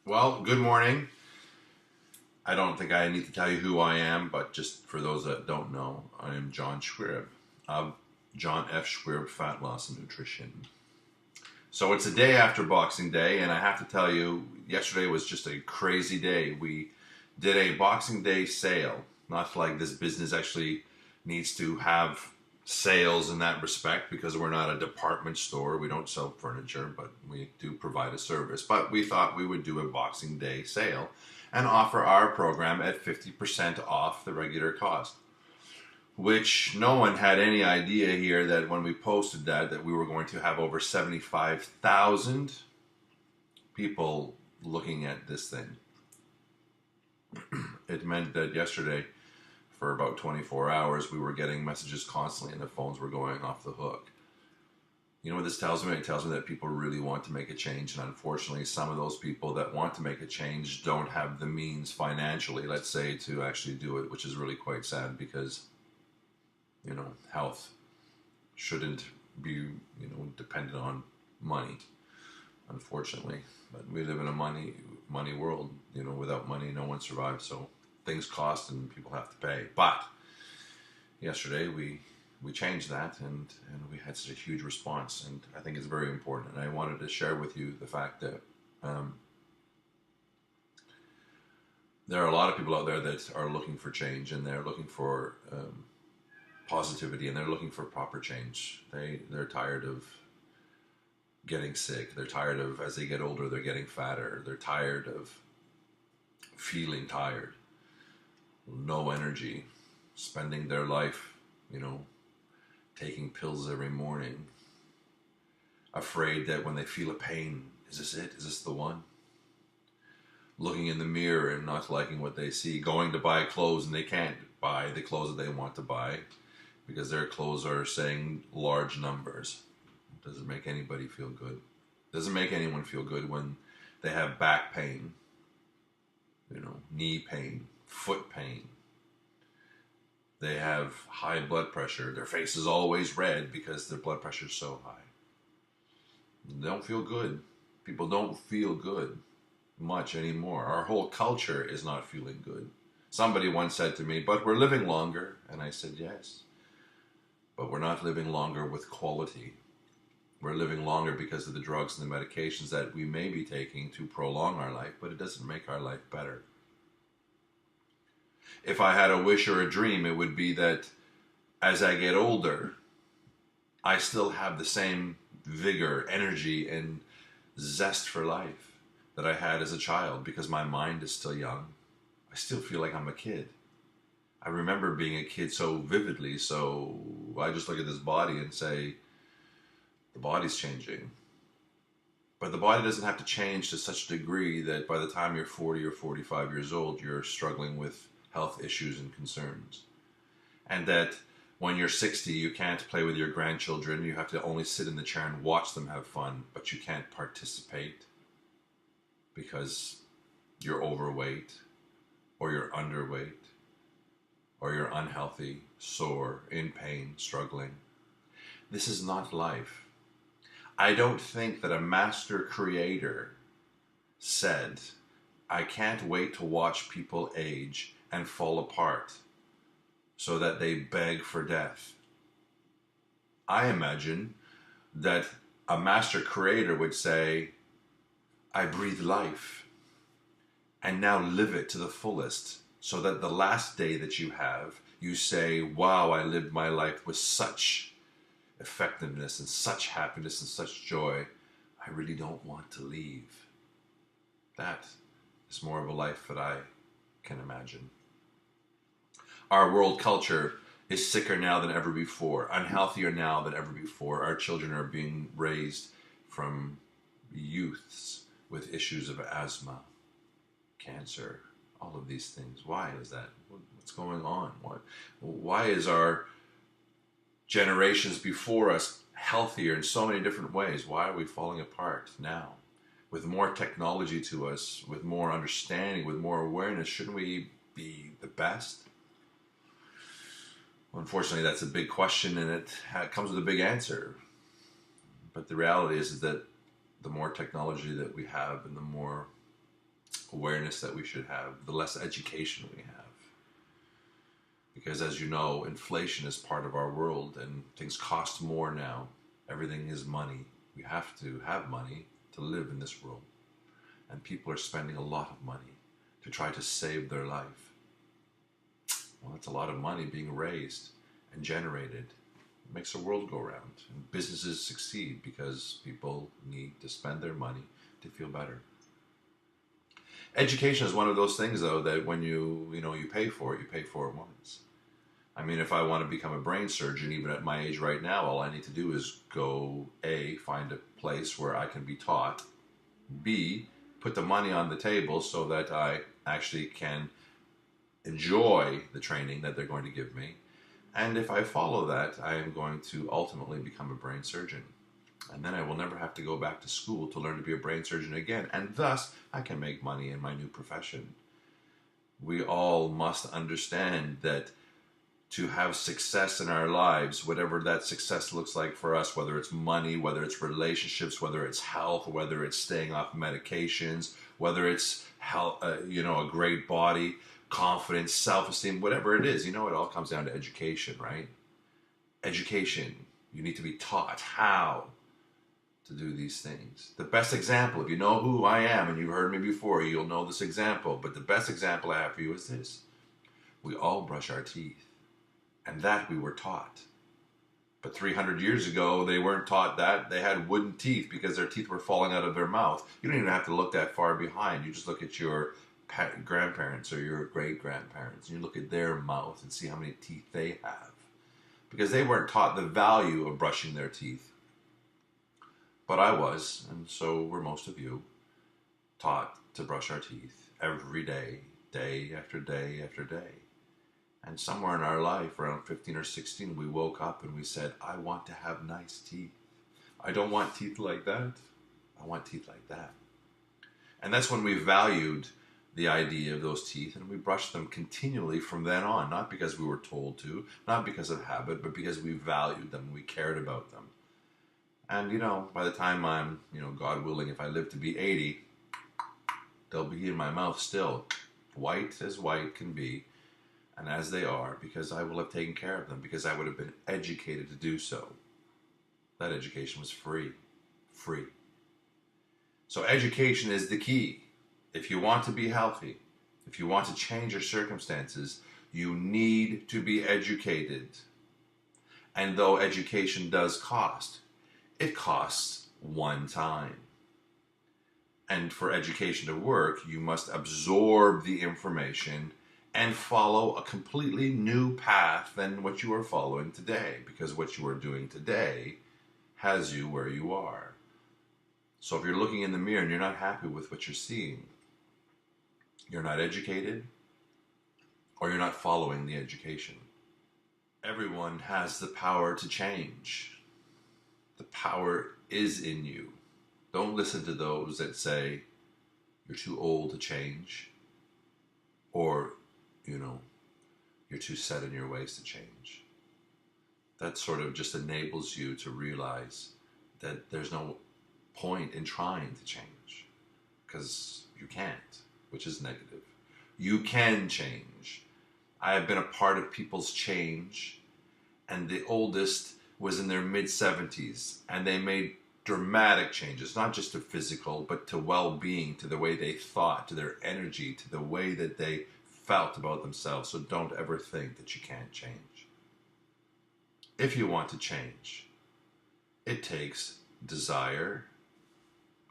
Well, good morning. I don't think I need to tell you who I am, but just for those that don't know, I am John Xuereb of John F. Xuereb Fat Loss and Nutrition. So it's a day after Boxing Day, and I have to tell you, yesterday was just a crazy day. We did a Boxing Day sale. Not like this business actually needs to have sales in that respect because we're not a department store. We don't sell furniture, but we do provide a service. But we thought we would do a Boxing Day sale and offer our program at 50% off the regular cost, which no one had any idea here that when we posted that we were going to have over 75,000 people looking at this thing. It meant that yesterday, for about 24 hours, we were getting messages constantly and the phones were going off the hook. You know what this tells me? It tells me that people really want to make a change, and unfortunately some of those people that want to make a change don't have the means financially, let's say, to actually do it, which is really quite sad because, health shouldn't be, dependent on money, unfortunately. But we live in a money world. Without money no one survives, so things cost and people have to pay. But yesterday we changed that, and we had such a huge response, and I think it's very important. And I wanted to share with you the fact that there are a lot of people out there that are looking for change, and they're looking for positivity, and they're looking for proper change. They're tired of getting sick. They're tired of, as they get older, they're getting fatter. They're tired of feeling tired, no energy, spending their life, taking pills every morning, afraid that when they feel a pain, is this it? Is this the one? Looking in the mirror and not liking what they see, going to buy clothes and they can't buy the clothes that they want to buy because their clothes are saying large numbers. It doesn't make anybody feel good. It doesn't make anyone feel good when they have back pain, knee pain, foot pain. They have high blood pressure. Their face is always red because their blood pressure is so high. They don't feel good. People don't feel good much anymore. Our whole culture is not feeling good. Somebody once said to me, but we're living longer. And I said, yes, but we're not living longer with quality. We're living longer because of the drugs and the medications that we may be taking to prolong our life, but it doesn't make our life better. If I had a wish or a dream, it would be that as I get older, I still have the same vigor, energy, and zest for life that I had as a child because my mind is still young. I still feel like I'm a kid. I remember being a kid so vividly, so I just look at this body and say, the body's changing. But the body doesn't have to change to such a degree that by the time you're 40 or 45 years old, you're struggling with health issues and concerns. And that when you're 60, you can't play with your grandchildren. You have to only sit in the chair and watch them have fun, but you can't participate because you're overweight or you're underweight or you're unhealthy, sore, in pain, struggling. This is not life. I don't think that a master creator said, I can't wait to watch people age and fall apart so that they beg for death. I imagine that a master creator would say, I breathe life and now live it to the fullest so that the last day that you have, you say, wow, I lived my life with such effectiveness and such happiness and such joy. I really don't want to leave. That is more of a life that I can imagine. Our world culture is sicker now than ever before, unhealthier now than ever before. Our children are being raised from youths with issues of asthma, cancer, all of these things. Why is that? What's going on? Why is our generations before us healthier in so many different ways? Why are we falling apart now? With more technology to us, with more understanding, with more awareness, shouldn't we be the best? Well, unfortunately, that's a big question, and it comes with a big answer. But the reality is that the more technology that we have and the more awareness that we should have, the less education we have. Because as you know, inflation is part of our world and things cost more now. Everything is money. We have to have money to live in this world. And people are spending a lot of money to try to save their life. Well, that's a lot of money being raised and generated. It makes the world go round. And businesses succeed because people need to spend their money to feel better. Education is one of those things, though, that when you pay for it, you pay for it once. I mean, if I want to become a brain surgeon, even at my age right now, all I need to do is go, A, find a place where I can be taught, B, put the money on the table so that I actually can enjoy the training that they're going to give me. And if I follow that, I am going to ultimately become a brain surgeon. And then I will never have to go back to school to learn to be a brain surgeon again. And thus, I can make money in my new profession. We all must understand that to have success in our lives, whatever that success looks like for us, whether it's money, whether it's relationships, whether it's health, whether it's staying off medications, whether it's health, a great body, confidence, self-esteem, whatever it is, it all comes down to education, right? Education. You need to be taught how to do these things. The best example, if you know who I am and you've heard me before, you'll know this example, but the best example I have for you is this. We all brush our teeth. And that we were taught. But 300 years ago, they weren't taught that. They had wooden teeth because their teeth were falling out of their mouth. You don't even have to look that far behind. You just look at your grandparents or your great-grandparents, and you look at their mouth and see how many teeth they have. Because they weren't taught the value of brushing their teeth. But I was, and so were most of you, taught to brush our teeth every day, day after day after day. And somewhere in our life, around 15 or 16, we woke up and we said, I want to have nice teeth. I don't want teeth like that. I want teeth like that. And that's when we valued the idea of those teeth, and we brushed them continually from then on, not because we were told to, not because of habit, but because we valued them, we cared about them. And, by the time I'm, God willing, if I live to be 80, they'll be in my mouth still, white as white can be. And as they are, because I will have taken care of them, because I would have been educated to do so. That education was free. Free. So education is the key. If you want to be healthy, if you want to change your circumstances, you need to be educated. And though education does cost, it costs one time. And for education to work, you must absorb the information and follow a completely new path than what you are following today, because what you are doing today has you where you are. So if you're looking in the mirror and you're not happy with what you're seeing, you're not educated, or you're not following the education. Everyone has the power to change. The power is in you. Don't listen to those that say you're too old to change, or you're too set in your ways to change. That sort of just enables you to realize that there's no point in trying to change, because you can't, which is negative. You can change. I have been a part of people's change, and the oldest was in their mid-70s, and they made dramatic changes, not just to physical, but to well-being, to the way they thought, to their energy, to the way that they felt about themselves. So don't ever think that you can't change. If you want to change, it takes desire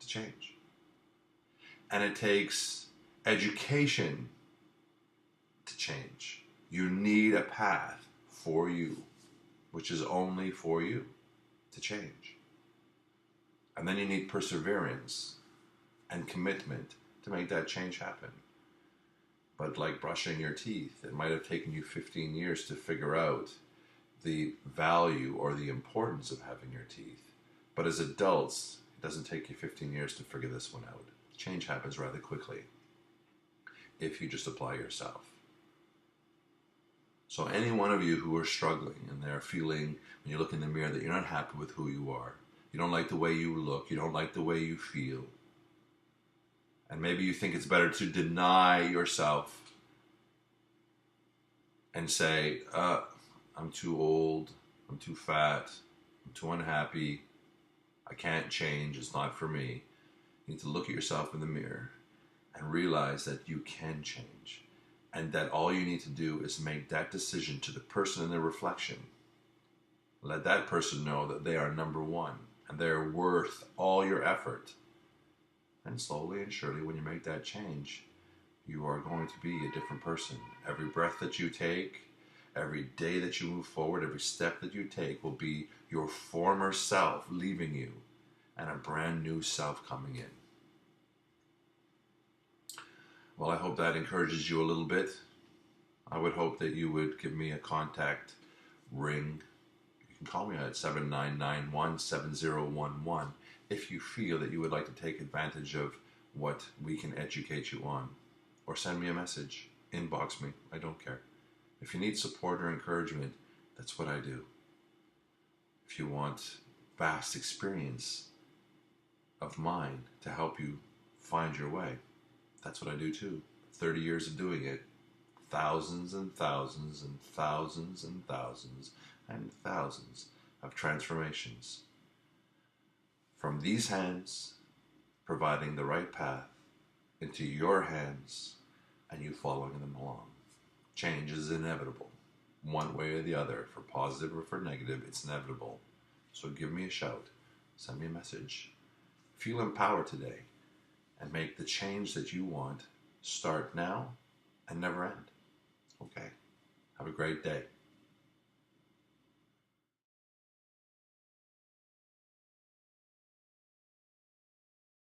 to change. And it takes education to change. You need a path for you, which is only for you to change. And then you need perseverance and commitment to make that change happen. But like brushing your teeth, it might have taken you 15 years to figure out the value or the importance of having your teeth. But as adults, it doesn't take you 15 years to figure this one out. Change happens rather quickly if you just apply yourself. So any one of you who are struggling and they're feeling, when you look in the mirror, that you're not happy with who you are, you don't like the way you look, you don't like the way you feel, And maybe you think it's better to deny yourself and say, I'm too old, I'm too fat, I'm too unhappy, I can't change, it's not for me. You need to look at yourself in the mirror and realize that you can change. And that all you need to do is make that decision to the person in the reflection. Let that person know that they are number one and they're worth all your effort. And slowly and surely, when you make that change, you are going to be a different person. Every breath that you take, every day that you move forward, every step that you take will be your former self leaving you and a brand new self coming in. Well, I hope that encourages you a little bit. I would hope that you would give me a contact ring. You can call me at 7991-7011 if you feel that you would like to take advantage of what we can educate you on. Or send me a message. Inbox me. I don't care. If you need support or encouragement, that's what I do. If you want vast experience of mine to help you find your way, that's what I do too. 30 years of doing it. Thousands and thousands and thousands and thousands and thousands of transformations. From these hands, providing the right path, into your hands, and you following them along. Change is inevitable. One way or the other, for positive or for negative, it's inevitable. So give me a shout. Send me a message. Feel empowered today and make the change that you want start now and never end. Okay. Have a great day.